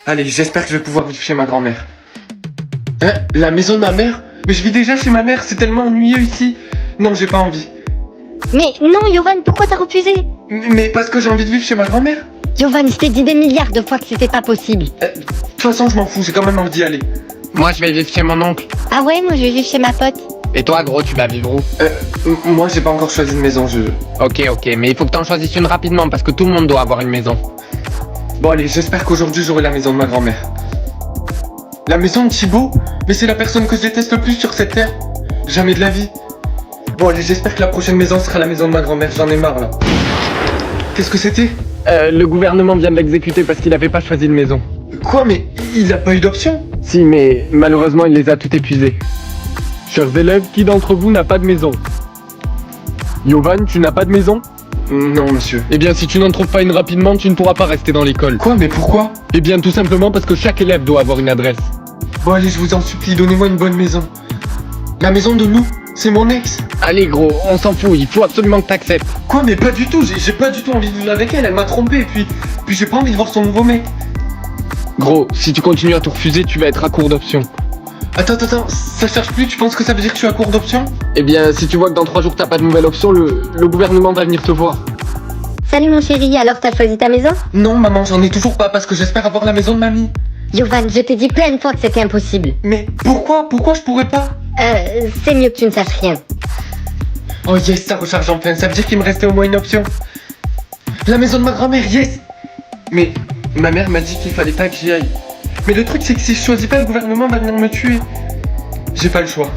Allez, j'espère que je vais pouvoir vivre chez ma grand-mère. Hein? La maison de ma mère? Mais je vis déjà chez ma mère, c'est tellement ennuyeux ici. Non, j'ai pas envie. Mais non, Yovan, pourquoi t'as refusé? Mais parce que j'ai envie de vivre chez ma grand-mère. Yovan, je t'ai dit des milliards de fois que c'était pas possible. De toute façon, je m'en fous, j'ai quand même envie d'y aller. Moi, je vais vivre chez mon oncle. Ah ouais, moi je vais vivre chez ma pote. Et toi, gros, tu vas vivre où? Moi, j'ai pas encore choisi de maison, je... Ok, mais il faut que t'en choisisses une rapidement parce que tout le monde doit avoir une maison. Bon, allez, j'espère qu'aujourd'hui, j'aurai la maison de ma grand-mère. La maison de Thibaut? Mais c'est la personne que je déteste le plus sur cette terre. Jamais de la vie. Bon, allez, j'espère que la prochaine maison sera la maison de ma grand-mère, j'en ai marre, là. Qu'est-ce que c'était? Le gouvernement vient de l'exécuter parce qu'il avait pas choisi de maison. Quoi, mais il a pas eu d'option? Si, mais malheureusement, il les a tout épuisés. Chers élèves, qui d'entre vous n'a pas de maison? Yovan, tu n'as pas de maison? Non, monsieur. Eh bien, si tu n'en trouves pas une rapidement, tu ne pourras pas rester dans l'école. Quoi, mais pourquoi? Eh bien, tout simplement parce que chaque élève doit avoir une adresse. Bon, allez, je vous en supplie, donnez-moi une bonne maison. La maison de Lou, c'est mon ex. Allez, gros, on s'en fout, il faut absolument que t'acceptes. Quoi, mais pas du tout, j'ai pas du tout envie de vivre avec elle, elle m'a trompé, et puis j'ai pas envie de voir son nouveau mec. Gros, si tu continues à tout refuser, tu vas être à court d'options. Attends, ça cherche plus, tu penses que ça veut dire que je suis à court d'options? Eh bien, si tu vois que dans 3 jours t'as pas de nouvelle option, le gouvernement va venir te voir. Salut mon chéri, alors t'as choisi ta maison? Non, maman, j'en ai toujours pas, parce que j'espère avoir la maison de mamie. Yovan, je t'ai dit plein de fois que c'était impossible. Mais pourquoi je pourrais pas? C'est mieux que tu ne saches rien. Oh yes, ça recharge en plein, ça veut dire qu'il me restait au moins une option. La maison de ma grand-mère, yes. Mais ma mère m'a dit qu'il fallait pas que j'y aille. Mais le truc c'est que si je choisis pas, le gouvernement va venir me tuer. J'ai pas le choix.